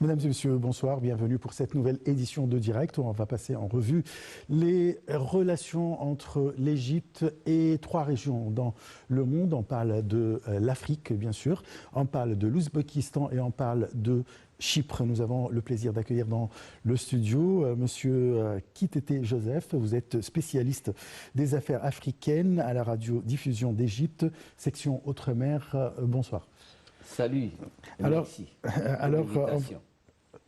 Mesdames et messieurs, bonsoir, bienvenue pour cette nouvelle édition de Direct où on va passer en revue les relations entre l'Égypte et trois régions dans le monde. On parle de l'Afrique, bien sûr, on parle de l'Ouzbékistan et on parle de Chypre. Nous avons le plaisir d'accueillir dans le studio Monsieur Kitete Joseph. Vous êtes spécialiste des affaires africaines à la radio-diffusion d'Égypte, section Outre-mer. Bonsoir. Salut. Merci.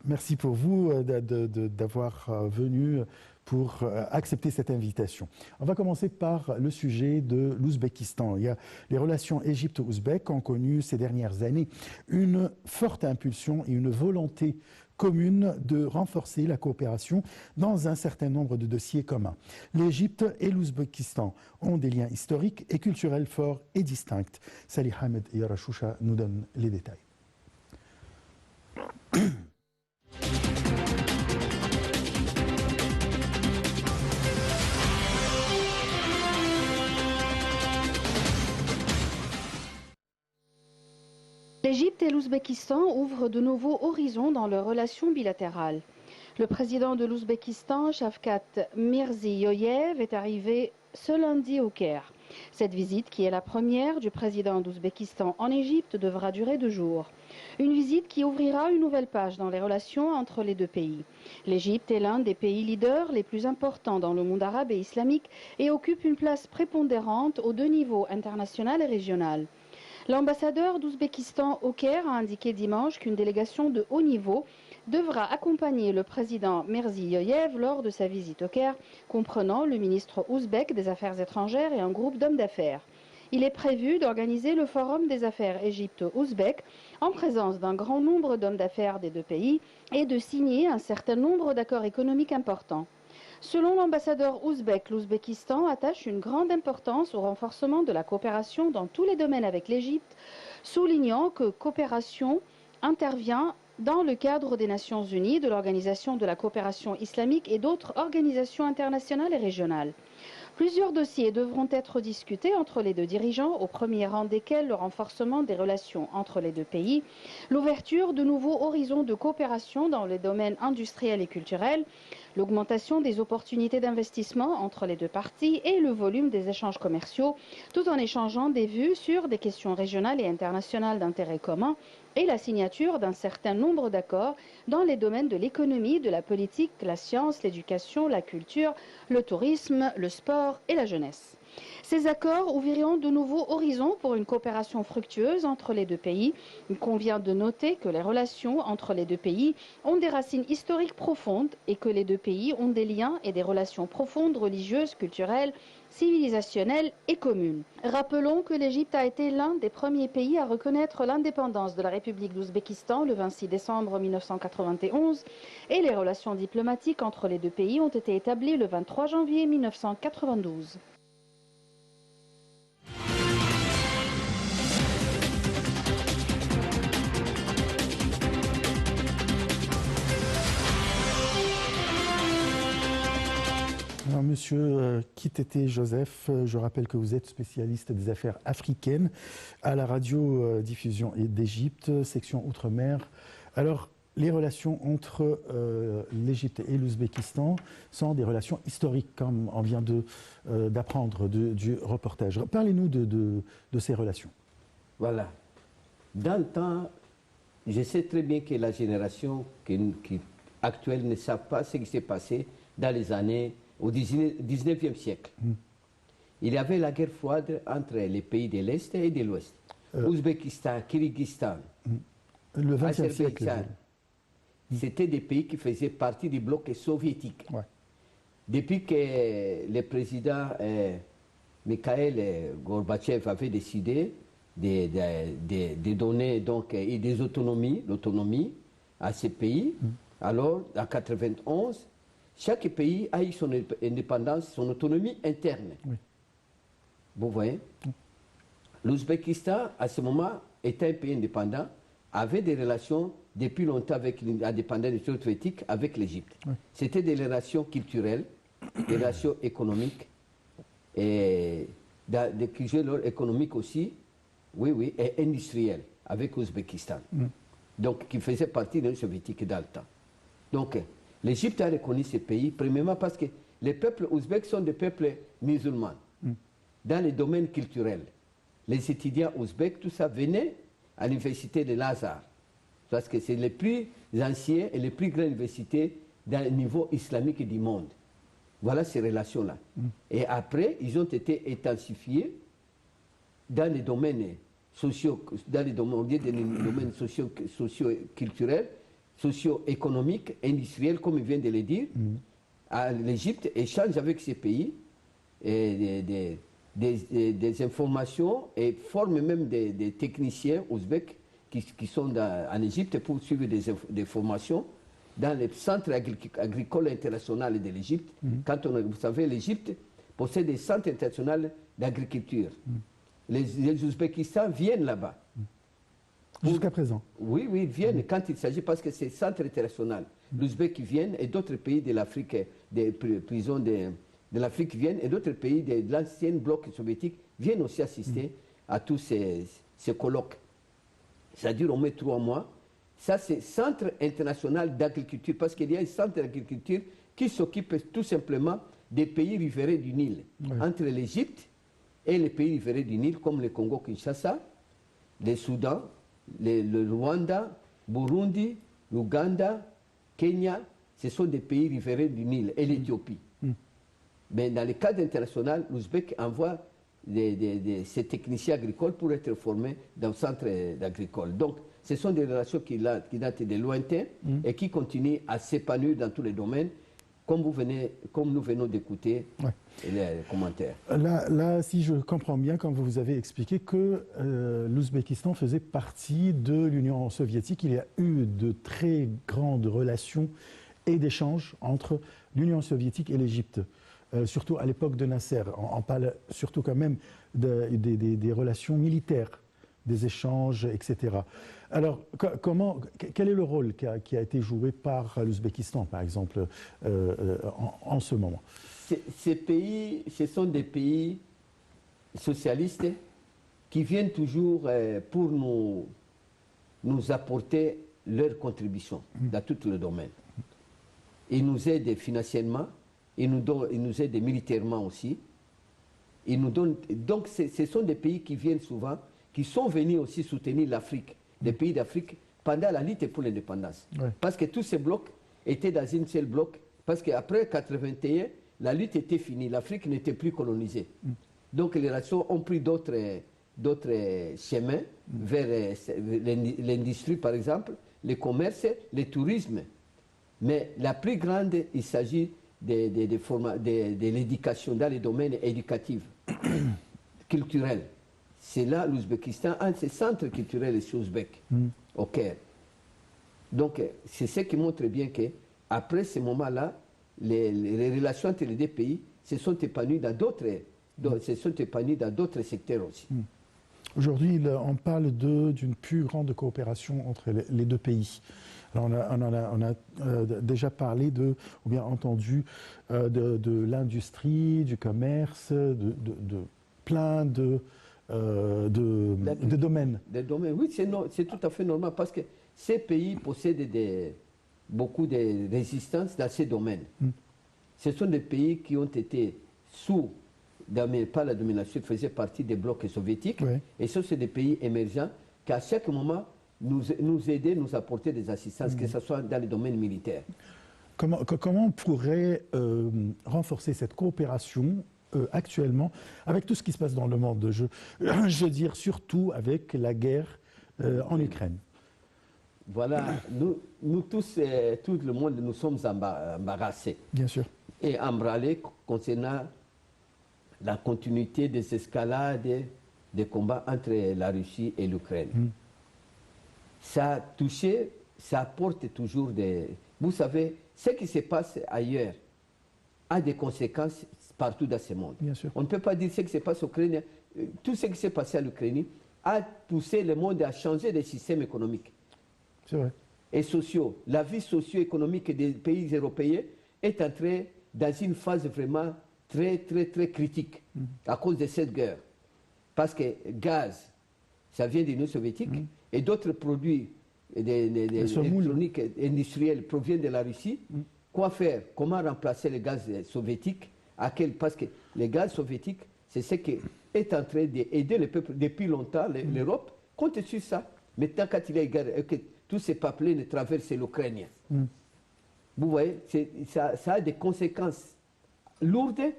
Merci pour vous d'avoir venu pour accepter cette invitation. On va commencer par le sujet de l'Ouzbékistan. Les relations Égypte-Ouzbek ont connu ces dernières années une forte impulsion et une volonté commune de renforcer la coopération dans un certain nombre de dossiers communs. L'Égypte et l'Ouzbékistan ont des liens historiques et culturels forts et distincts. Salih Hamed Yarashoucha nous donne les détails. L'Égypte et l'Ouzbékistan ouvrent de nouveaux horizons dans leurs relations bilatérales. Le président de l'Ouzbékistan, Shavkat Mirziyoyev, est arrivé ce lundi au Caire. Cette visite, qui est la première du président d'Ouzbékistan en Égypte, devra durer 2 jours. Une visite qui ouvrira une nouvelle page dans les relations entre les deux pays. L'Égypte est l'un des pays leaders les plus importants dans le monde arabe et islamique et occupe une place prépondérante aux 2 niveaux, international et régional. L'ambassadeur d'Ouzbékistan au Caire a indiqué dimanche qu'une délégation de haut niveau devra accompagner le président Mirziyoyev lors de sa visite au Caire, comprenant le ministre ouzbek des Affaires étrangères et un groupe d'hommes d'affaires. Il est prévu d'organiser le Forum des affaires Égypte-Ouzbek en présence d'un grand nombre d'hommes d'affaires des 2 pays et de signer un certain nombre d'accords économiques importants. Selon l'ambassadeur ouzbek, l'Ouzbékistan attache une grande importance au renforcement de la coopération dans tous les domaines avec l'Égypte, soulignant que coopération intervient dans le cadre des Nations Unies, de l'Organisation de la coopération islamique et d'autres organisations internationales et régionales. Plusieurs dossiers devront être discutés entre les 2 dirigeants, au premier rang desquels le renforcement des relations entre les 2 pays, l'ouverture de nouveaux horizons de coopération dans les domaines industriels et culturels, l'augmentation des opportunités d'investissement entre les 2 parties et le volume des échanges commerciaux, tout en échangeant des vues sur des questions régionales et internationales d'intérêt commun et la signature d'un certain nombre d'accords dans les domaines de l'économie, de la politique, la science, l'éducation, la culture, le tourisme, le sport et la jeunesse. Ces accords ouvriront de nouveaux horizons pour une coopération fructueuse entre les 2 pays. Il convient de noter que les relations entre les 2 pays ont des racines historiques profondes et que les 2 pays ont des liens et des relations profondes, religieuses, culturelles, civilisationnelles et communes. Rappelons que l'Égypte a été l'un des premiers pays à reconnaître l'indépendance de la République d'Ouzbékistan le 26 décembre 1991 et les relations diplomatiques entre les 2 pays ont été établies le 23 janvier 1992. Alors, Monsieur Kitete Joseph, je rappelle que vous êtes spécialiste des affaires africaines à la radio-diffusion d'Égypte, section Outre-mer. Alors, les relations entre l'Égypte et l'Ouzbékistan sont des relations historiques, comme on vient d'apprendre du reportage. Parlez-nous de ces relations. Voilà. Dans le temps, je sais très bien que la génération actuelle ne sait pas ce qui s'est passé dans les années au 19e siècle. Il y avait la guerre froide entre les pays de l'Est et de l'Ouest. Ouzbékistan, Kirghizistan, le 20e siècle. C'était des pays qui faisaient partie du bloc soviétique. Ouais. Depuis que le président Mikhail Gorbatchev avait décidé de donner donc, des l'autonomie à ces pays, alors en 1991, chaque pays a eu son indépendance, son autonomie interne. Oui. Vous voyez, l'Ouzbékistan, à ce moment, était un pays indépendant, avait des relations depuis longtemps avec l'indépendance soviétique avec l'Égypte. Oui. C'était des relations culturelles, des relations économiques, et des cultures économiques aussi, oui, et industrielles avec l'Ouzbékistan. donc qui faisait partie de l'Union soviétique dans le temps. Donc, l'Égypte a reconnu ces pays, premièrement parce que les peuples ouzbeks sont des peuples musulmans, dans les domaines culturels. Les étudiants ouzbeks, tout ça, venaient à l'université de Lazare, parce que c'est les plus anciennes et les plus grandes universités dans le niveau islamique du monde. Voilà ces relations-là. Et après, ils ont été intensifiés dans les domaines socio-culturels, socio-économiques, industriels, comme il vient de le dire. L'Égypte échange avec ces pays des informations et forme même des techniciens ouzbeks qui sont en Égypte pour suivre des formations dans les centres agricoles internationaux de l'Égypte. Vous savez, l'Égypte possède des centres internationaux d'agriculture. Les Ouzbékistan viennent là-bas. Jusqu'à présent. Oui, ils viennent quand il s'agit, parce que c'est centre international. L'Ouzbek qui viennent et d'autres pays de l'Afrique, des prisons de l'Afrique viennent, et d'autres pays de l'ancien bloc soviétique viennent aussi assister à tous ces colloques. Ça dure au moins 3 mois. Ça, c'est Centre international d'agriculture, parce qu'il y a un centre d'agriculture qui s'occupe tout simplement des pays riverains du Nil, entre l'Égypte et les pays riverains du Nil, comme le Congo-Kinshasa, le Soudan, le Rwanda, Burundi, l'Ouganda, Kenya. Ce sont des pays riverains du Nil, et l'Éthiopie. Mais dans le cadre international, l'Ouzbek envoie ces techniciens agricoles pour être formés dans le centre agricole. Donc, ce sont des relations qui datent de lointain et qui continuent à s'épanouir dans tous les domaines, comme nous venons d'écouter les commentaires. Là, si je comprends bien, quand vous avez expliqué que l'Ouzbékistan faisait partie de l'Union soviétique, il y a eu de très grandes relations et d'échanges entre l'Union soviétique et l'Égypte. Surtout à l'époque de Nasser. On parle surtout quand même des relations militaires, des échanges, etc. Alors, quel est le rôle qui a été joué par l'Ouzbékistan, par exemple, en ce moment? Ces pays, ce sont des pays socialistes qui viennent toujours pour nous apporter leur contribution dans tous les domaines. Ils nous aident financièrement, ils nous aident militairement aussi. Ils nous donnent, donc ce sont des pays qui viennent souvent, qui sont venus aussi soutenir l'Afrique, des pays d'Afrique, pendant la lutte pour l'indépendance. Parce que tous ces blocs étaient dans un seul bloc, parce qu'après 1981, la lutte était finie, l'Afrique n'était plus colonisée. Donc les nations ont pris d'autres chemins vers l'industrie, par exemple, le commerce, le tourisme. Mais la plus grande, il s'agit de l'éducation dans les domaines éducatifs, culturels. C'est là l'Ouzbékistan, un de ces centres culturels et ouzbeks, au Caire. Donc, c'est ce qui montre bien qu'après ce moment-là, les relations entre les deux pays se sont épanouies dans d'autres secteurs aussi. Aujourd'hui, on parle d'une plus grande coopération entre les deux pays. Alors on a déjà parlé ou bien entendu de l'industrie, du commerce, de plein de domaines. Des domaines, oui, c'est tout à fait normal parce que ces pays possèdent beaucoup de résistance dans ces domaines. Ce sont des pays qui ont été par la domination, faisaient partie des blocs soviétiques. Et ce sont des pays émergents qui, à chaque moment, nous aider, nous apporter des assistances, que ce soit dans les domaines militaires. Comment on pourrait renforcer cette coopération actuellement avec tout ce qui se passe dans le monde? Je veux dire surtout avec la guerre en Ukraine. Voilà, nous tous, tout le monde, nous sommes embarrassés. Bien sûr. Et emballés concernant la continuité des escalades des combats entre la Russie et l'Ukraine. Ça a touché, ça apporte toujours des... Vous savez, ce qui se passe ailleurs a des conséquences partout dans ce monde. Bien sûr. On ne peut pas dire ce qui se passe en Ukraine. Tout ce qui s'est passé à l'Ukraine a poussé le monde à changer de système économique. C'est vrai. Et sociaux. La vie socio-économique des pays européens est entrée dans une phase vraiment très, très, très critique à cause de cette guerre. Parce que gaz, ça vient de l'Union soviétique, et d'autres produits électroniques industrielles proviennent de la Russie. Quoi faire? Comment remplacer le gaz soviétique? Parce que le gaz soviétique, c'est ce qui est en train d'aider le peuple depuis longtemps, l'Europe, compte sur ça. Maintenant, quand il y a une guerre, que tous ces peuples ne traversent l'Ukraine. Vous voyez, ça a des conséquences lourdes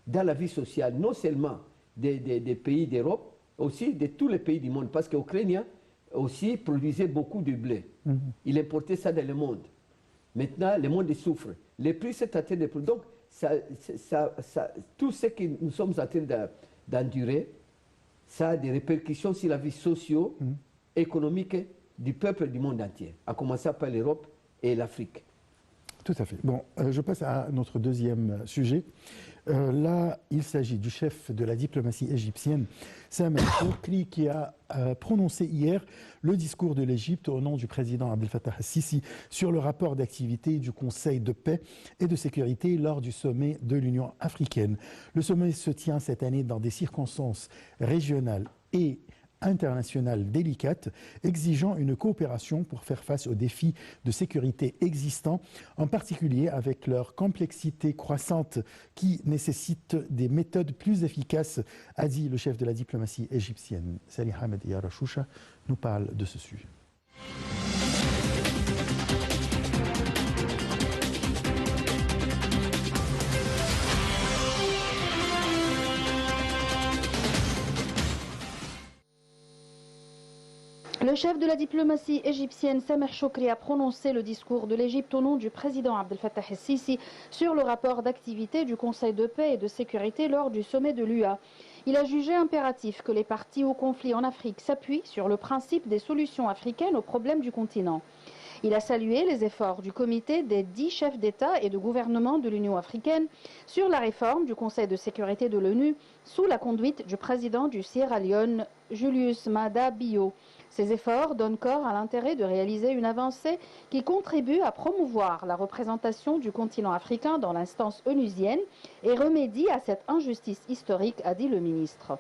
dans la vie sociale, non seulement des pays d'Europe, aussi de tous les pays du monde, parce que l'Ukraine aussi produisait beaucoup de blé. Il importait ça dans le monde. Maintenant, le monde souffre. Les prix sont en train de... Donc, tout ce que nous sommes en train d'endurer, ça a des répercussions sur la vie socio-économique du peuple du monde entier, à commencer par l'Europe et l'Afrique. Tout à fait. Bon, je passe à notre deuxième sujet. Là, il s'agit du chef de la diplomatie égyptienne, Sameh Shoukry, qui a prononcé hier le discours de l'Égypte au nom du président Abdel Fattah el-Sisi sur le rapport d'activité du Conseil de paix et de sécurité lors du sommet de l'Union africaine. Le sommet se tient cette année dans des circonstances régionales et internationales délicates, exigeant une coopération pour faire face aux défis de sécurité existants, en particulier avec leur complexité croissante qui nécessite des méthodes plus efficaces, a dit le chef de la diplomatie égyptienne. Salih Ahmed Yarashoucha nous parle de ce sujet. Le chef de la diplomatie égyptienne, Sameh Shoukry, a prononcé le discours de l'Égypte au nom du président Abdel Fattah el-Sisi sur le rapport d'activité du Conseil de paix et de sécurité lors du sommet de l'UA. Il a jugé impératif que les parties au conflit en Afrique s'appuient sur le principe des solutions africaines aux problèmes du continent. Il a salué les efforts du comité des 10 chefs d'État et de gouvernement de l'Union africaine sur la réforme du Conseil de sécurité de l'ONU sous la conduite du président du Sierra Leone, Julius Maada Bio. Ces efforts donnent corps à l'intérêt de réaliser une avancée qui contribue à promouvoir la représentation du continent africain dans l'instance onusienne et remédie à cette injustice historique, a dit le ministre.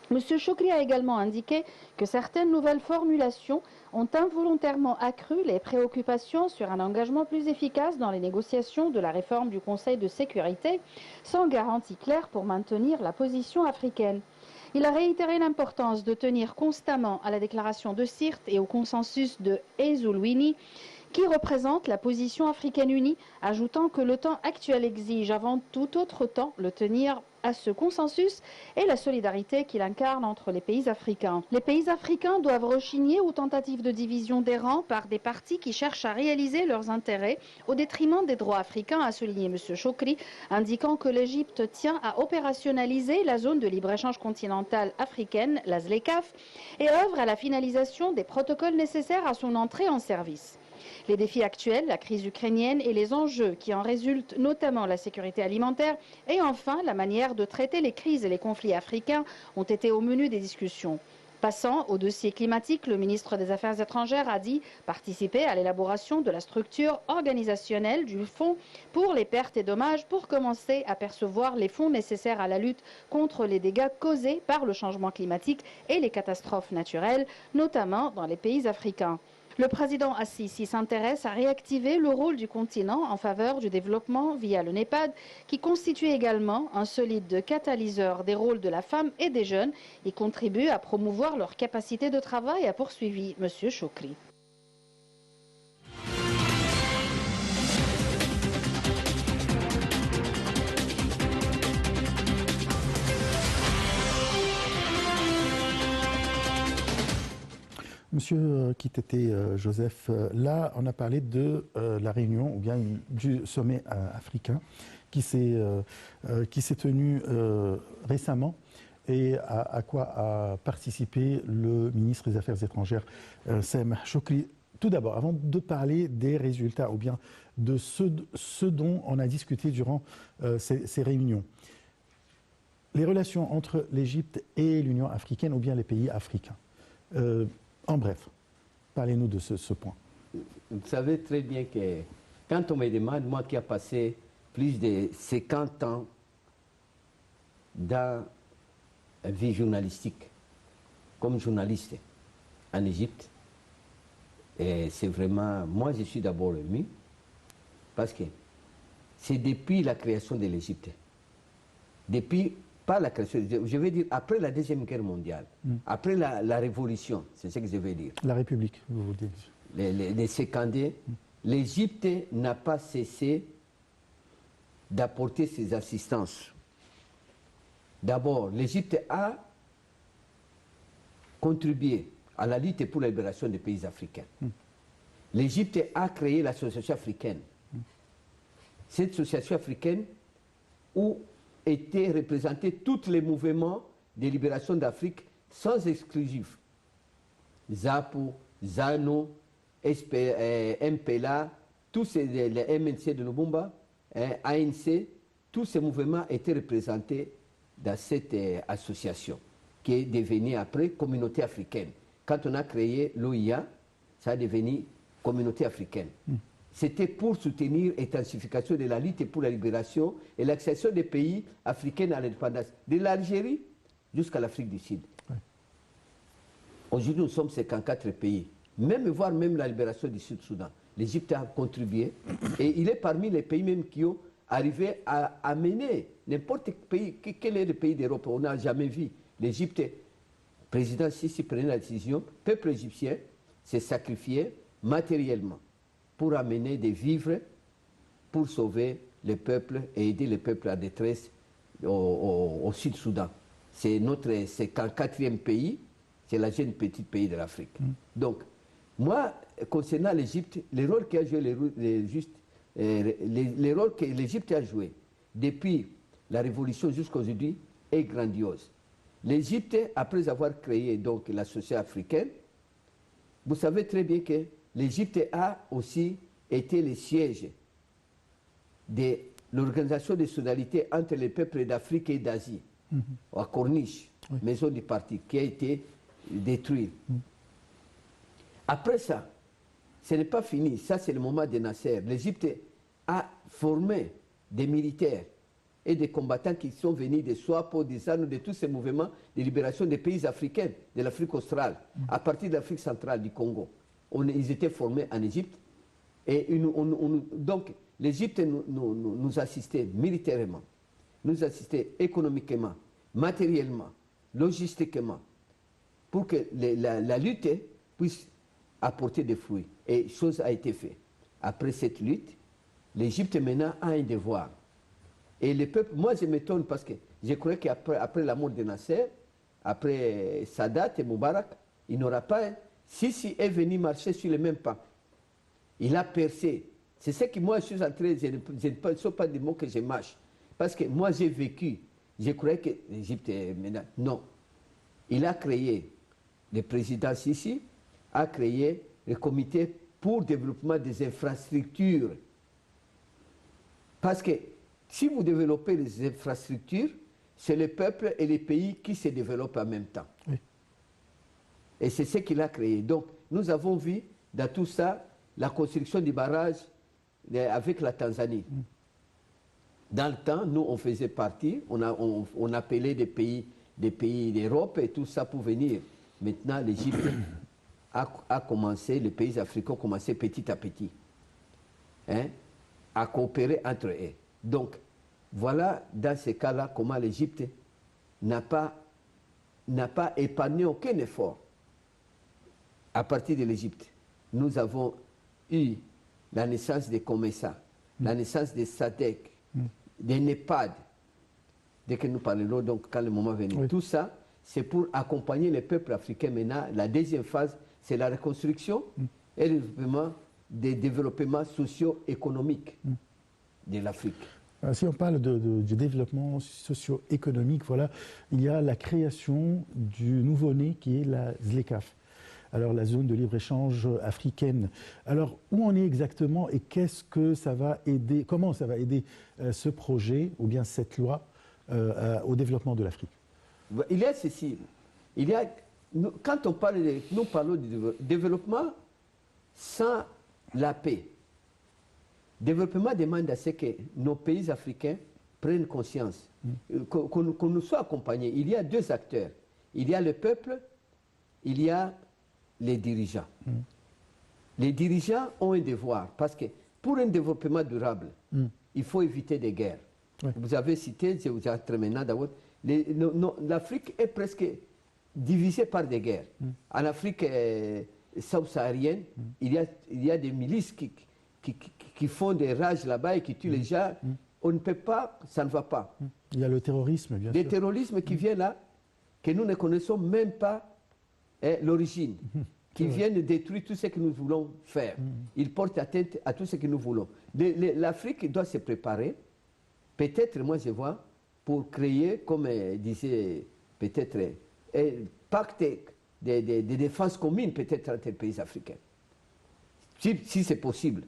M. Shoukry a également indiqué que certaines nouvelles formulations ont involontairement accru les préoccupations sur un engagement plus efficace dans les négociations de la réforme du Conseil de sécurité, sans garantie claire pour maintenir la position africaine. Il a réitéré l'importance de tenir constamment à la déclaration de Sirte et au consensus de Ezulwini, qui représente la position africaine unie, ajoutant que le temps actuel exige avant tout autre temps le tenir à ce consensus et la solidarité qu'il incarne entre les pays africains. Les pays africains doivent rechigner aux tentatives de division des rangs par des partis qui cherchent à réaliser leurs intérêts au détriment des droits africains, a souligné M. Shoukry, indiquant que l'Égypte tient à opérationnaliser la zone de libre-échange continentale africaine, la ZLECAf, et œuvre à la finalisation des protocoles nécessaires à son entrée en service. Les défis actuels, la crise ukrainienne et les enjeux qui en résultent, notamment la sécurité alimentaire et enfin la manière de traiter les crises et les conflits africains ont été au menu des discussions. Passant au dossier climatique, le ministre des Affaires étrangères a dit participer à l'élaboration de la structure organisationnelle du fonds pour les pertes et dommages pour commencer à percevoir les fonds nécessaires à la lutte contre les dégâts causés par le changement climatique et les catastrophes naturelles, notamment dans les pays africains. Le président Assisi s'intéresse à réactiver le rôle du continent en faveur du développement via le NEPAD, qui constitue également un solide catalyseur des rôles de la femme et des jeunes et contribue à promouvoir leur capacité de travail, a poursuivi M. Shoukry. Monsieur Kitete Joseph, là on a parlé de la réunion ou bien du sommet africain qui s'est tenu récemment et à quoi a participé le ministre des Affaires étrangères Sameh Shoukry. Tout d'abord, avant de parler des résultats ou bien de ce dont on a discuté durant ces réunions, les relations entre l'Égypte et l'Union africaine ou bien les pays africains. En bref, parlez-nous de ce point. Vous savez très bien que quand on me demande, moi qui ai passé plus de 50 ans dans la vie journalistique, comme journaliste en Égypte, Et c'est vraiment, moi je suis d'abord ému, parce que c'est depuis la création de l'Égypte, depuis, pas la création, je veux dire après la Deuxième Guerre mondiale, après la Révolution, c'est ce que je veux dire. La République, vous dites. Les sécandés, l'Égypte n'a pas cessé d'apporter ses assistances. D'abord, l'Égypte a contribué à la lutte pour la libération des pays africains. L'Égypte a créé l'association africaine. Cette association africaine où étaient représentés tous les mouvements de libération d'Afrique sans exclusif. ZAPO, ZANO, MPLA, tous les MNC de Lubumba, ANC, tous ces mouvements étaient représentés dans cette association qui est devenue après communauté africaine. Quand on a créé l'OIA, ça a devenu communauté africaine. C'était pour soutenir l'intensification de la lutte pour la libération et l'accession des pays africains à l'indépendance, de l'Algérie jusqu'à l'Afrique du Sud. Aujourd'hui, nous sommes 54 pays, voire même la libération du Sud-Soudan. L'Égypte a contribué et il est parmi les pays même qui ont arrivé à amener n'importe quel pays. Quel est le pays d'Europe? On n'a jamais vu. L'Égypte, président Sisi prenait la décision, le peuple égyptien s'est sacrifié matériellement pour amener des vivres, pour sauver le peuple et aider le peuple à détresse au Sud-Soudan. C'est notre 54e pays, c'est la jeune petite pays de l'Afrique. Donc, moi, concernant l'Égypte, le rôle qu'a joué le rôle que l'Égypte a joué depuis la révolution jusqu'à aujourd'hui est grandiose. L'Égypte, après avoir créé donc la société africaine, vous savez très bien que l'Égypte a aussi été le siège de l'organisation de solidarité entre les peuples d'Afrique et d'Asie, à Corniche, maison du parti, qui a été détruite. Après ça, ce n'est pas fini. Ça, c'est le moment de Nasser. L'Égypte a formé des militaires et des combattants qui sont venus de SWAPO, des ZANU, de tous ces mouvements de libération des pays africains, de l'Afrique australe, à partir de l'Afrique centrale, du Congo. Ils étaient formés en Égypte. Et donc, l'Égypte nous assistait militairement, nous assistait économiquement, matériellement, logistiquement, pour que la lutte puisse apporter des fruits. Et chose a été faite. Après cette lutte, l'Égypte maintenant a un devoir. Et le peuple, moi je m'étonne parce que je croyais qu'après la mort de Nasser, après Sadat et Moubarak, il n'aura pas... Sisi est venu marcher sur les mêmes pas. Il a percé. C'est ce que moi je suis entré, je ne sont pas des mots que je mâche. Parce que moi j'ai vécu, je croyais que l'Égypte est maintenant... Non. Il a créé, le président Sisi a créé le comité pour le développement des infrastructures. Parce que si vous développez les infrastructures, c'est le peuple et les pays qui se développent en même temps. Oui. Et c'est ce qu'il a créé. Donc, nous avons vu dans tout ça la construction du barrage avec la Tanzanie. Dans le temps, nous, on faisait partie, on appelait des pays d'Europe et tout ça pour venir. Maintenant, l'Égypte a commencé, les pays africains ont commencé petit à petit à coopérer entre eux. Donc, voilà dans ces cas-là comment l'Égypte n'a pas épargné aucun effort. À partir de l'Égypte, nous avons eu la naissance des COMESA, la naissance des SADC, des NEPAD, dès que nous parlerons, donc quand le moment venu. Oui. Tout ça, c'est pour accompagner les peuples africains. Maintenant, la deuxième phase, c'est la reconstruction et le développement socio-économique de l'Afrique. Si on parle du développement socio-économique, voilà, il y a la création du nouveau-né qui est la ZLECAf. Alors la zone de libre-échange africaine. Alors où on est exactement et qu'est-ce que ça va aider, comment ça va aider ce projet ou bien cette loi au développement de l'Afrique? Il y a ceci. Quand nous parlons de développement sans la paix. Développement demande à ce que nos pays africains prennent conscience, qu'on nous soit accompagnés. Il y a deux acteurs. Il y a le peuple, il y a les dirigeants. les dirigeants ont un devoir, parce que pour un développement durable, il faut éviter des guerres. Ouais. Vous avez cité, je vous ai terminé d'abord, l'Afrique est presque divisée par des guerres. En Afrique subsaharienne, il y a des milices qui font des rages là-bas et qui tuent les gens. On ne peut pas, ça ne va pas. Il y a le terrorisme, bien sûr. Des terrorismes qui viennent là, que nous ne connaissons même pas l'origine, qui viennent détruire tout ce que nous voulons faire. Ils portent atteinte à tout ce que nous voulons. L'Afrique doit se préparer. Peut-être, moi je vois, pour créer, comme disait peut-être, un pacte de défense commune peut-être entre les pays africains. Si c'est possible,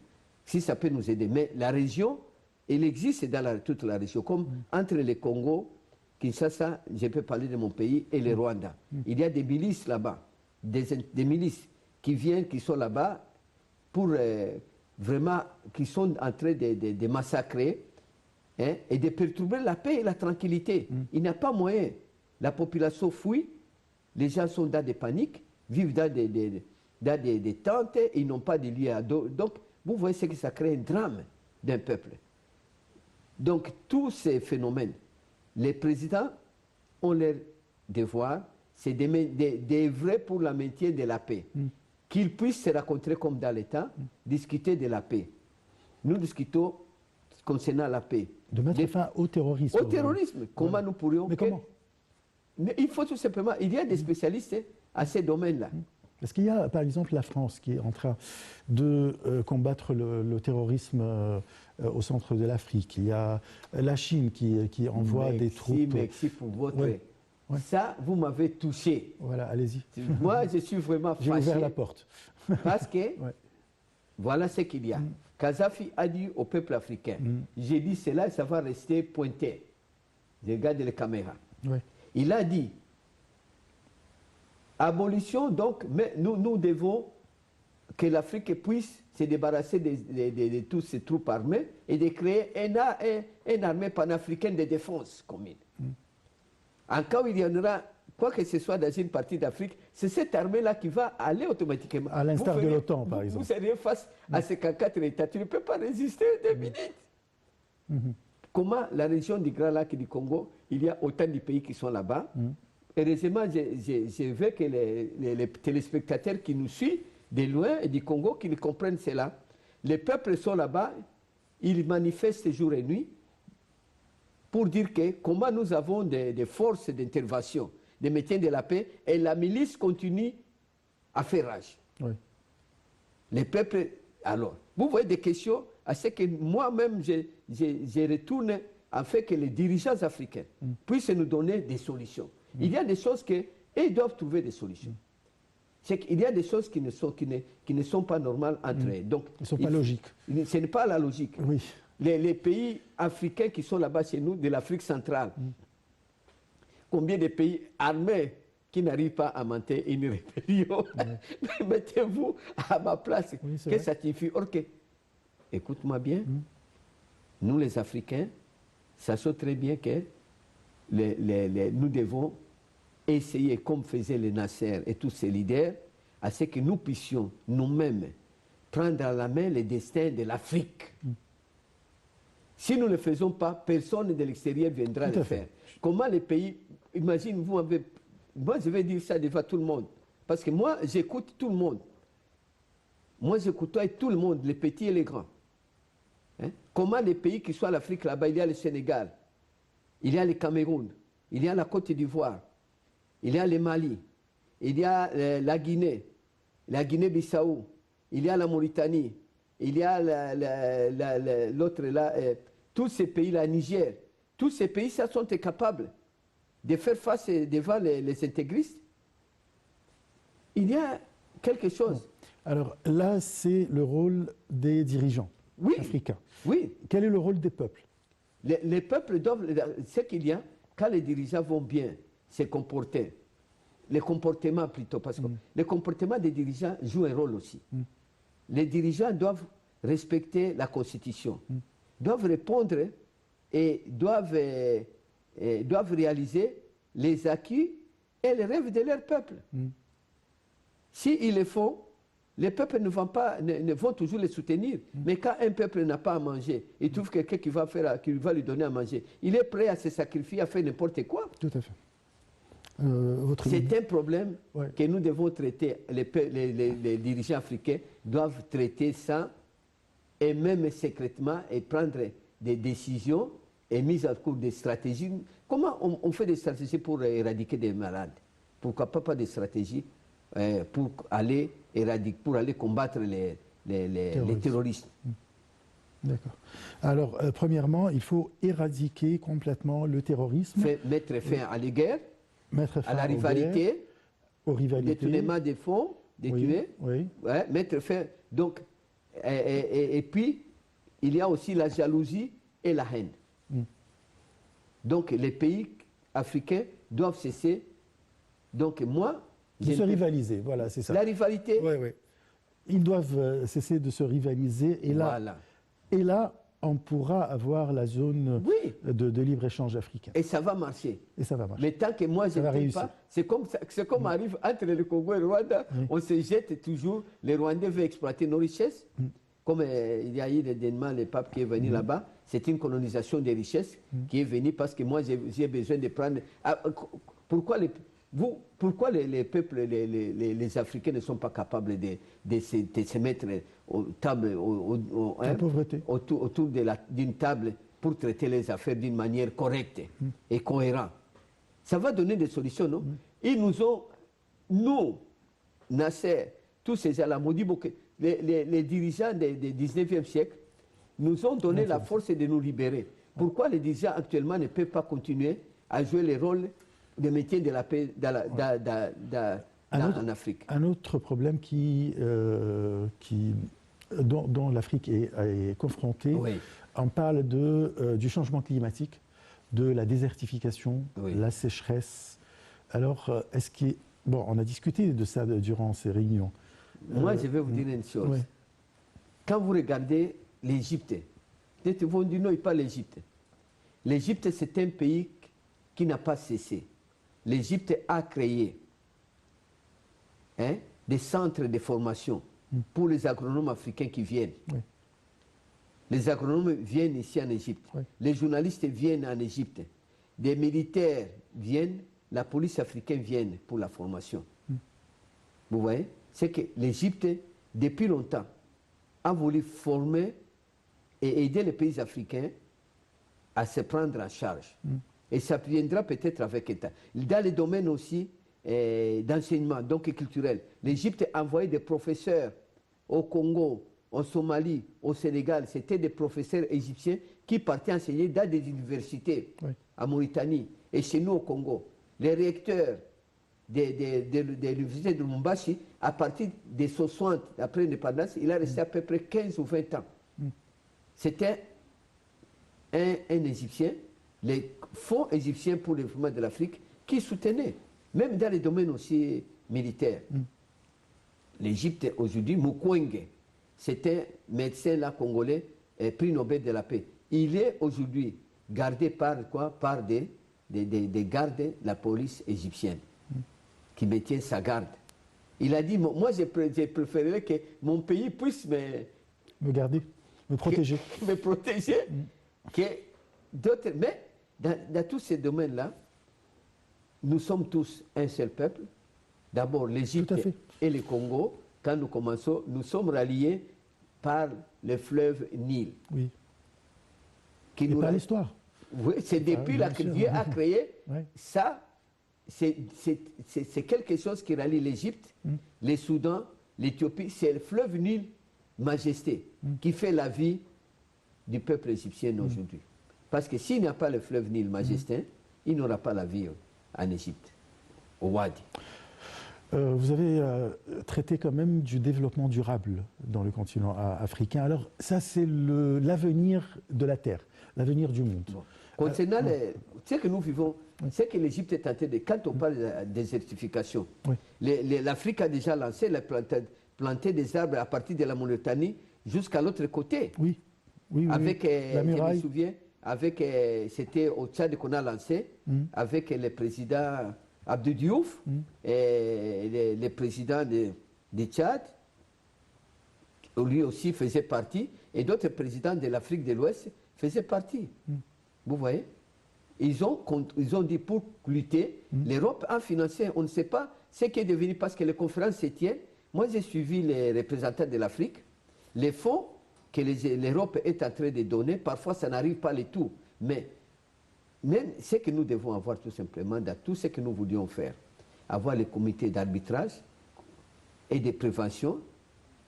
si ça peut nous aider. Mais la région, elle existe dans toute la région, comme entre le Congo, Kinshasa, je peux parler de mon pays, et le Rwanda. Il y a des milices là-bas, des milices qui viennent, qui sont là-bas, pour vraiment, qui sont en train de massacrer et de perturber la paix et la tranquillité. Il n'y a pas moyen. La population fuit, les gens sont dans des paniques, vivent dans des tentes, ils n'ont pas de lieu à dos. Donc, vous voyez ce que ça crée un drame d'un peuple. Donc, tous ces phénomènes, les présidents ont leur devoir, c'est d'œuvrer pour le maintien de la paix. Qu'ils puissent se rencontrer comme dans l'État, discuter de la paix. Nous discutons concernant la paix. De mettre fin au terrorisme. Au terrorisme. Comment nous pourrions... Mais comment? Mais il faut tout simplement... Il y a des spécialistes à ces domaines-là. Est-ce qu'il y a, par exemple, la France qui est en train de combattre le terrorisme au centre de l'Afrique? Il y a la Chine qui envoie des troupes. Merci pour votre... Ouais. Ouais. Ça, vous m'avez touché. Voilà, allez-y. Moi, je suis vraiment fâché. J'ai ouvert la porte. Parce que, voilà ce qu'il y a. Kadhafi a dit au peuple africain, j'ai dit cela et ça va rester pointé. Je regarde les caméras. Ouais. Il a dit, abolition donc, mais nous devons que l'Afrique puisse se débarrasser de toutes ces troupes armées et de créer une armée panafricaine de défense commune. En cas où il y en aura, quoi que ce soit dans une partie d'Afrique, c'est cette armée-là qui va aller automatiquement. À l'instar de l'OTAN, par exemple. Vous seriez face à ces 4 États. Tu ne peux pas résister 2 minutes. Comment la région du Grand Lac du Congo, il y a autant de pays qui sont là-bas. Heureusement, je veux que les téléspectateurs qui nous suivent de loin et du Congo, qu'ils comprennent cela. Les peuples sont là-bas, ils manifestent jour et nuit pour dire que comment nous avons des forces d'intervention, de maintien de la paix, et la milice continue à faire rage. Oui. Les peuples, alors, vous voyez des questions à ce que moi-même je retourne afin que les dirigeants africains puissent nous donner des solutions. Il y a des choses qu'ils doivent trouver des solutions. C'est qu'il y a des choses qui ne sont pas normales entre eux. Donc, ils ne sont pas logiques. Ce n'est pas la logique. Oui. Les pays africains qui sont là-bas chez nous, de l'Afrique centrale, combien de pays armés qui n'arrivent pas à monter une rébellion? Mettez-vous à ma place. Oui, Qu'est-ce que ça signifie? Ok, écoute-moi bien. Nous, les Africains, sachons très bien que nous devons essayer, comme faisaient les Nasser et tous ces leaders, à ce que nous puissions nous-mêmes prendre à la main le destin de l'Afrique. Si nous ne le faisons pas, personne de l'extérieur viendra le faire. Comment les pays... Imagine, moi je vais dire ça devant tout le monde. Parce que moi, j'écoute tout le monde. Moi, j'écoute tout le monde, les petits et les grands. Comment les pays qui sont à l'Afrique là-bas, il y a le Sénégal, il y a le Cameroun, il y a la Côte d'Ivoire, il y a le Mali, il y a la Guinée-Bissau, il y a la Mauritanie, il y a l'autre là, tous ces pays-là, Niger, tous ces pays, ça sont capables de faire face devant les intégristes. Il y a quelque chose. Alors là, c'est le rôle des dirigeants africains. Oui. Quel est le rôle des peuples? Les peuples doivent... Ce qu'il y a, quand les dirigeants vont bien se comporter, les comportements plutôt, parce que les comportements des dirigeants jouent un rôle aussi. Les dirigeants doivent respecter la Constitution, doivent répondre et doivent réaliser les acquis et les rêves de leur peuple. S'ils le font, les peuples ne vont toujours les soutenir. Mais quand un peuple n'a pas à manger, il trouve quelqu'un qui va lui donner à manger. Il est prêt à se sacrifier, à faire n'importe quoi. Tout à fait. C'est un problème que nous devons traiter. Les dirigeants africains doivent traiter ça, et même secrètement, et prendre des décisions et mise en cours des stratégies. Comment on fait des stratégies pour éradiquer des malades? Pourquoi pas des stratégies pour aller combattre les terroristes? D'accord. Alors, premièrement, il faut éradiquer complètement le terrorisme. Mettre fin à la guerre, à la rivalité, aux rivalités. Détournement des fonds, tuer. Oui. Ouais, mettre fin. Donc, et puis, il y a aussi la jalousie et la haine. Donc, les pays africains doivent cesser. Donc, moi... De se rivaliser, voilà, c'est ça. La rivalité. Oui, oui. Ils doivent cesser de se rivaliser. Et là, on pourra avoir la zone de libre-échange africain. Et ça va marcher. Et ça va marcher. Mais tant que moi, je ne sais pas, c'est comme arrive entre le Congo et le Rwanda, on se jette toujours. Les Rwandais veulent exploiter nos richesses. Comme il y a eu le pape qui est venu là-bas, c'est une colonisation des richesses qui est venue parce que moi, j'ai besoin de prendre... Pourquoi les peuples, les Africains ne sont pas capables de se mettre autour d'une table pour traiter les affaires d'une manière correcte et cohérente? Ça va donner des solutions, non? Ils nous ont, nous, Nasser, tous ces gens-là, Modibo, les dirigeants du 19e siècle, nous ont donné la force de nous libérer. Pourquoi les dirigeants actuellement ne peuvent pas continuer à jouer le rôle de maintien de la paix en Afrique? Un autre problème dont l'Afrique est confrontée, on parle du changement climatique, de la désertification, la sécheresse. Alors, on a discuté de ça durant ces réunions. Moi, je vais vous dire une chose. Quand vous regardez l'Égypte, peut-être vous dites non, pas l'Égypte. L'Égypte, c'est un pays qui n'a pas cessé. L'Égypte a créé des centres de formation pour les agronomes africains qui viennent. Les agronomes viennent ici en Égypte. Les journalistes viennent en Égypte. Des militaires viennent, la police africaine vient pour la formation. Vous voyez? C'est que l'Égypte, depuis longtemps, a voulu former et aider les pays africains à se prendre en charge. Et ça viendra peut-être avec l'État. Dans les domaines aussi d'enseignement, donc culturel, l'Égypte a envoyé des professeurs au Congo, en Somalie, au Sénégal. C'était des professeurs égyptiens qui partaient enseigner dans des universités en Mauritanie et chez nous au Congo. Les recteurs de l'université de Lumbashi, à partir des 60, après l'indépendance, il a resté à peu près 15 ou 20 ans. C'était un Égyptien, les fonds égyptiens pour le développement de l'Afrique, qui soutenaient, même dans les domaines aussi militaires. L'Égypte aujourd'hui, Mukwege, c'est un médecin là congolais, prix Nobel de la paix. Il est aujourd'hui gardé par quoi? Par des gardes de la police égyptienne qui me tient sa garde. Il a dit, moi je préférerais que mon pays puisse me garder, me protéger. Me protéger que d'autres. Mais dans tous ces domaines-là, nous sommes tous un seul peuple. D'abord l'Égypte et le Congo. Quand nous commençons, nous sommes ralliés par le fleuve Nil. Oui. Et par l'histoire. Oui, c'est depuis là que Dieu a créé ça. C'est quelque chose qui rallie l'Égypte, le Soudan, l'Éthiopie. C'est le fleuve Nil, majesté, qui fait la vie du peuple égyptien aujourd'hui. Parce que s'il n'y a pas le fleuve Nil, majesté, il n'aura pas la vie en Égypte, au Wadi. Vous avez traité quand même du développement durable dans le continent africain. Alors ça, c'est l'avenir de la Terre, l'avenir du monde. Bon. Concernant ce que nous vivons, c'est que l'Égypte est tentée de... Quand on parle de désertification, l'Afrique a déjà lancé, planté des arbres à partir de la Mauritanie jusqu'à l'autre côté. Oui. Avec, la muraille. Je me souviens, c'était au Tchad qu'on a lancé, avec le président Abdou Diouf, et le président du Tchad, lui aussi faisait partie, et d'autres présidents de l'Afrique de l'Ouest faisaient partie. Vous voyez? Ils ont dit pour lutter, l'Europe a financé, on ne sait pas ce qui est devenu, parce que les conférences se tiennent. Moi, j'ai suivi les représentants de l'Afrique. Les fonds que l'Europe est en train de donner, parfois ça n'arrive pas les tout. Mais même ce que nous devons avoir tout simplement dans tout ce que nous voulions faire, avoir les comités d'arbitrage et de prévention,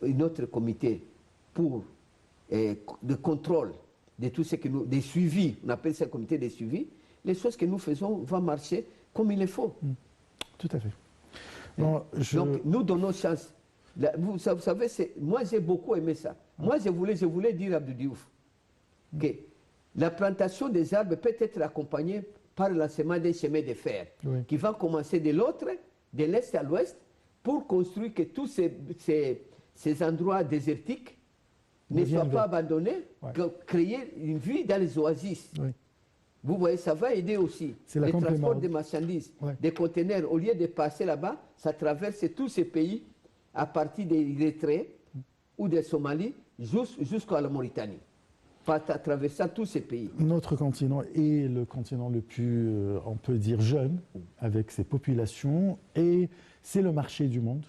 un autre comité pour de contrôle de tout ce que nous, des suivis, on appelle ça le comité de suivi, les choses que nous faisons vont marcher comme il le faut. Tout à fait. Bon, Donc nous donnons chance. Vous savez, moi j'ai beaucoup aimé ça. Moi je voulais dire à Abdou Diouf que la plantation des arbres peut être accompagnée par le lancement d'un chemin de fer qui va commencer de l'autre, de l'est à l'ouest, pour construire que tous ces endroits désertiques ne soient pas abandonnés, créer une vie dans les oasis. Vous voyez, ça va aider aussi. Le transport des marchandises, des conteneurs, au lieu de passer là-bas, ça traverse tous ces pays à partir des Érythréens ou des Somalie jusqu'à la Mauritanie, pas traversant tous ces pays. Notre continent est le continent le plus, on peut dire, jeune, avec ses populations, et c'est le marché du monde.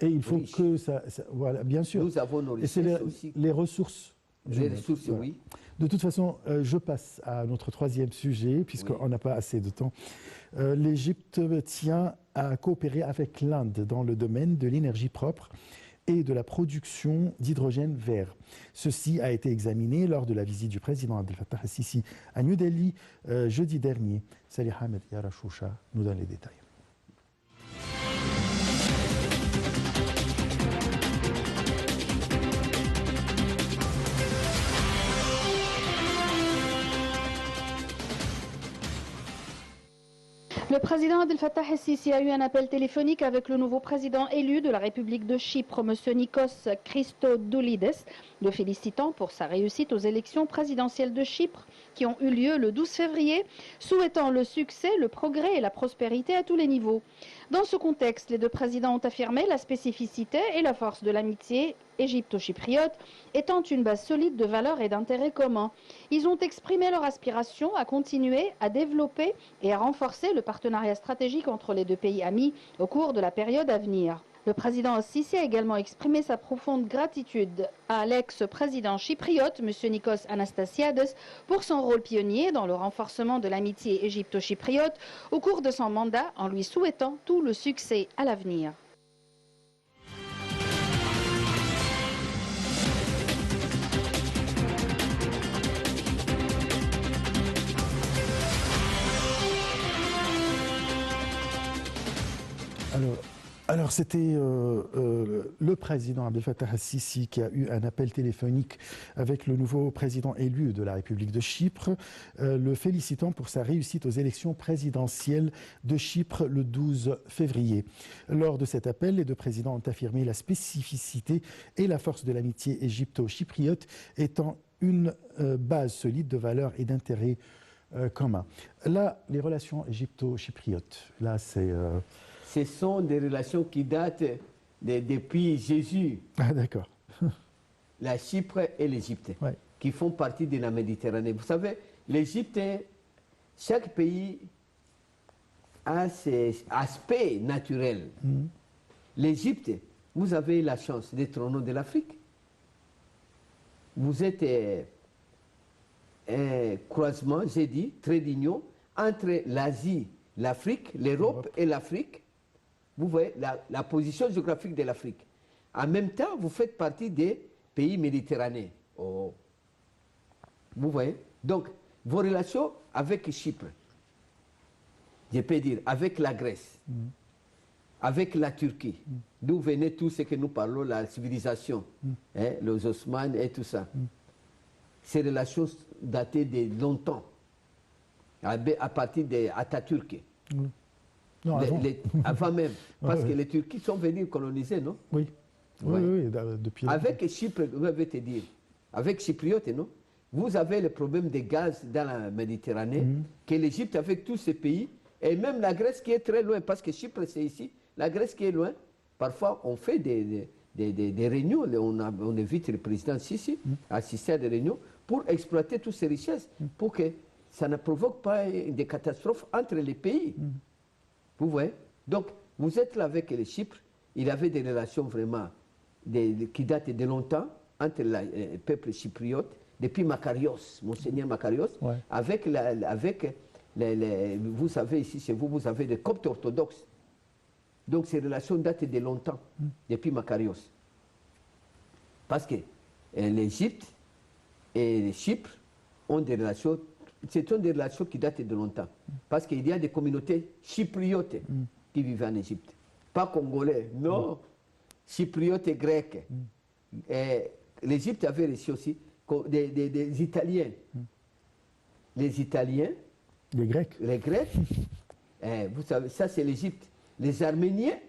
Et il faut que ça voilà, bien sûr. Nous avons nos richesses aussi. Les ressources. Les ressources, voilà. oui. De toute façon, je passe à notre troisième sujet, puisqu'on n'a pas assez de temps. L'Égypte tient à coopérer avec l'Inde dans le domaine de l'énergie propre et de la production d'hydrogène vert. Ceci a été examiné lors de la visite du président Abdel Fattah el-Sisi à New Delhi jeudi dernier. Salih Ahmed Yarashoucha nous donne les détails. Le président Abdel Fattah el-Sisi a eu un appel téléphonique avec le nouveau président élu de la République de Chypre, M. Nikos Christodoulides, le félicitant pour sa réussite aux élections présidentielles de Chypre qui ont eu lieu le 12 février, souhaitant le succès, le progrès et la prospérité à tous les niveaux. Dans ce contexte, les deux présidents ont affirmé la spécificité et la force de l'amitié égypto-chypriote étant une base solide de valeurs et d'intérêts communs. Ils ont exprimé leur aspiration à continuer à développer et à renforcer le partenariat stratégique entre les deux pays amis au cours de la période à venir. Le président Sisi a également exprimé sa profonde gratitude à l'ex-président chypriote, M. Nikos Anastasiades, pour son rôle pionnier dans le renforcement de l'amitié égypto-chypriote au cours de son mandat, en lui souhaitant tout le succès à l'avenir. Alors c'était le président Abdel Fattah el-Sisi qui a eu un appel téléphonique avec le nouveau président élu de la République de Chypre, le félicitant pour sa réussite aux élections présidentielles de Chypre le 12 février. Lors de cet appel, les deux présidents ont affirmé la spécificité et la force de l'amitié égypto-chypriote étant une base solide de valeurs et d'intérêts communs. Là, les relations égypto-chypriotes, là c'est... Ce sont des relations qui datent depuis Jésus. Ah, d'accord. La Chypre et l'Égypte, qui font partie de la Méditerranée. Vous savez, l'Égypte, chaque pays a ses aspects naturels. L'Égypte, vous avez la chance d'être au nom de l'Afrique. Vous êtes un croisement, j'ai dit, trait d'union entre l'Asie, l'Afrique, l'Europe et l'Afrique. Vous voyez la position géographique de l'Afrique. En même temps, vous faites partie des pays méditerranéens. Oh. Vous voyez? Donc, vos relations avec Chypre, je peux dire, avec la Grèce, avec la Turquie, d'où venait tout ce que nous parlons, la civilisation, les Osmanes et tout ça. Ces relations dataient de longtemps, à partir d'Atatürk. Non, avant même, parce que les Turcs sont venus coloniser, non? Oui. Oui, depuis... Avec Chypre, je vais te dire, avec Chypriote, non? Vous avez le problème des gaz dans la Méditerranée, que l'Égypte, avec tous ces pays, et même la Grèce qui est très loin, parce que Chypre c'est ici, la Grèce qui est loin, parfois on fait des réunions. On invite le président Sisi à assister à des réunions pour exploiter toutes ces richesses, pour que ça ne provoque pas des catastrophes entre les pays. Vous voyez? Donc, vous êtes là avec les Chypres. Il avait des relations vraiment qui datent de longtemps entre le peuple chypriote, depuis Makarios, Monseigneur Makarios, avec vous savez, ici chez vous, vous avez des coptes orthodoxes. Donc ces relations datent de longtemps, depuis Makarios. Parce que l'Égypte et Chypre ont des relations, ce sont des relations qui datent de longtemps. Parce qu'il y a des communautés chypriotes qui vivent en Égypte. Pas congolais, non. Chypriotes et grecs. L'Égypte avait reçu aussi des Italiens. Les Italiens, les Grecs, vous savez, ça c'est l'Égypte. Les Arméniens,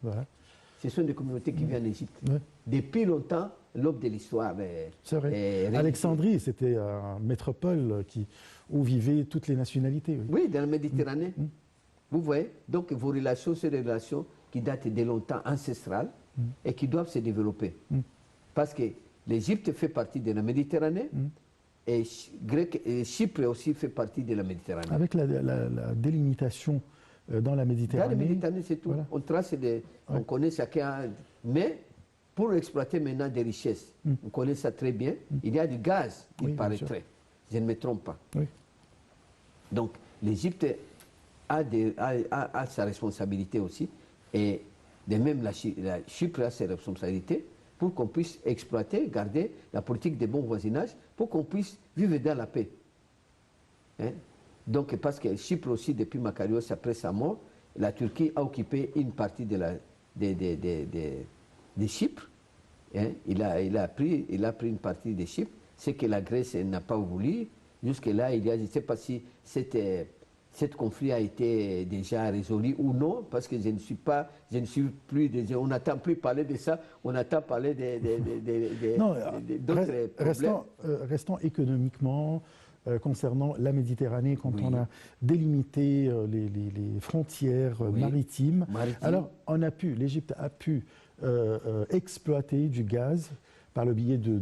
voilà. Ce sont des communautés qui vivent en Égypte. Depuis longtemps, l'aube de l'histoire. C'est vrai. Alexandrie, c'était une métropole où vivaient toutes les nationalités. Oui, dans la Méditerranée. Vous voyez? Donc vos relations, c'est des relations qui datent de longtemps, ancestrales, et qui doivent se développer. Parce que l'Égypte fait partie de la Méditerranée, et Chypre aussi fait partie de la Méditerranée. Avec la délimitation dans la Méditerranée. Dans la Méditerranée, c'est tout. Voilà. On trace on connaît chacun. Mais pour exploiter maintenant des richesses, on connaît ça très bien. Il y a du gaz, il paraîtrait. Je ne me trompe pas. Donc, l'Égypte a sa responsabilité aussi. Et de même, la Chypre a ses responsabilités pour qu'on puisse exploiter, garder la politique de bon voisinage, pour qu'on puisse vivre dans la paix. Donc, parce que Chypre aussi, depuis Makarios, après sa mort, la Turquie a occupé une partie de Chypre. Il a pris une partie de Chypre, ce que la Grèce n'a pas voulu. Jusque-là, je ne sais pas si cet conflit a été déjà résolu ou non, parce que je ne suis plus, on n'entend plus parler de ça, on entend parler d'autres problèmes. Restons économiquement. Concernant la Méditerranée, quand on a délimité les frontières maritimes, alors l'Égypte a pu exploiter du gaz par le biais de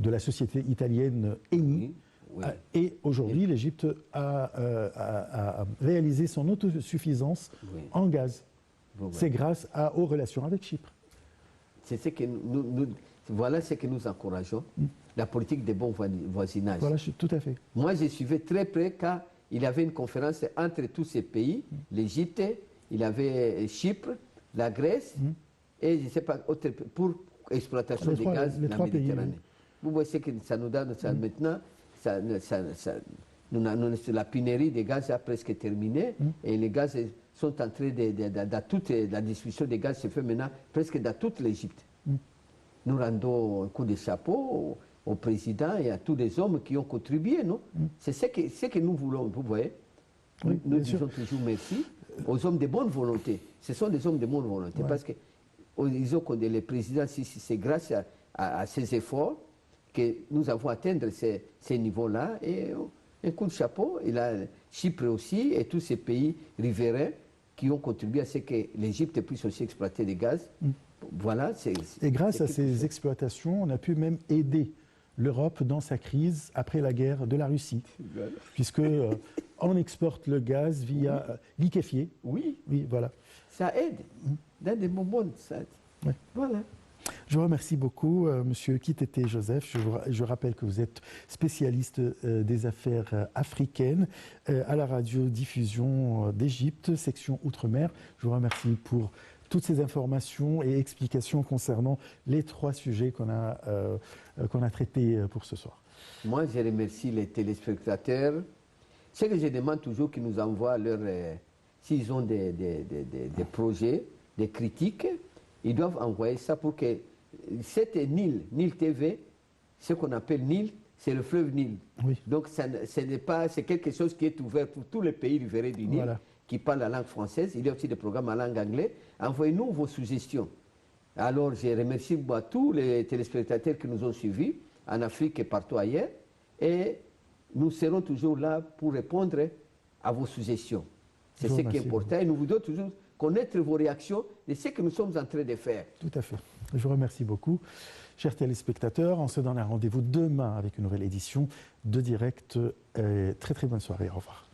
la société italienne Eni. Et aujourd'hui, l'Égypte a réalisé son autosuffisance en gaz. C'est grâce aux relations avec Chypre. C'est ce que voilà ce que nous encourageons, la politique de bon voisinage. Voilà, tout à fait. Moi, je suivais très près quand il y avait une conférence entre tous ces pays, l'Égypte, il y avait Chypre, la Grèce, et je ne sais pas, pour exploitation des gaz dans la Méditerranée. Vous voyez ce que ça nous donne maintenant, la pénurie des gaz a presque terminé, et les gaz sont entrés la distribution des gaz se fait maintenant presque dans toute l'Égypte. Nous rendons un coup de chapeau au président et à tous les hommes qui ont contribué, non? C'est ce que nous voulons, vous voyez. Nous disons toujours merci aux hommes de bonne volonté. Ce sont des hommes de bonne volonté parce que disons que le président, c'est grâce à ces efforts que nous avons atteint ces niveaux-là. Et un coup de chapeau, il a Chypre aussi et tous ces pays riverains qui ont contribué à ce que l'Égypte puisse aussi exploiter des gaz. Voilà, et grâce à ces exploitations, on a pu même aider l'Europe dans sa crise après la guerre de la Russie, puisque on exporte le gaz via liquéfié. Oui, voilà. Ça aide. Dans des moments, ça aide. Voilà. Je vous remercie beaucoup, Monsieur Kitete Joseph. Je rappelle que vous êtes spécialiste des affaires africaines à la radiodiffusion d'Égypte, section Outre-mer. Je vous remercie pour toutes ces informations et explications concernant les 3 sujets qu'on a traités pour ce soir. Moi, je remercie les téléspectateurs. Ce que je demande toujours qu'ils nous envoient s'ils ont des projets, des critiques, ils doivent envoyer ça pour que cette Nil TV, ce qu'on appelle Nil, c'est le fleuve Nil. Donc, c'est quelque chose qui est ouvert pour tous les pays riverains du Nil. Qui parlent la langue française. Il y a aussi des programmes en langue anglaise. Envoyez-nous vos suggestions. Alors, je remercie tous les téléspectateurs qui nous ont suivis en Afrique et partout ailleurs. Et nous serons toujours là pour répondre à vos suggestions. C'est ce qui est important. Et nous voudrions toujours connaître vos réactions de ce que nous sommes en train de faire. Tout à fait. Je vous remercie beaucoup. Chers téléspectateurs, on se donne un rendez-vous demain avec une nouvelle édition de Direct. Très très bonne soirée. Au revoir.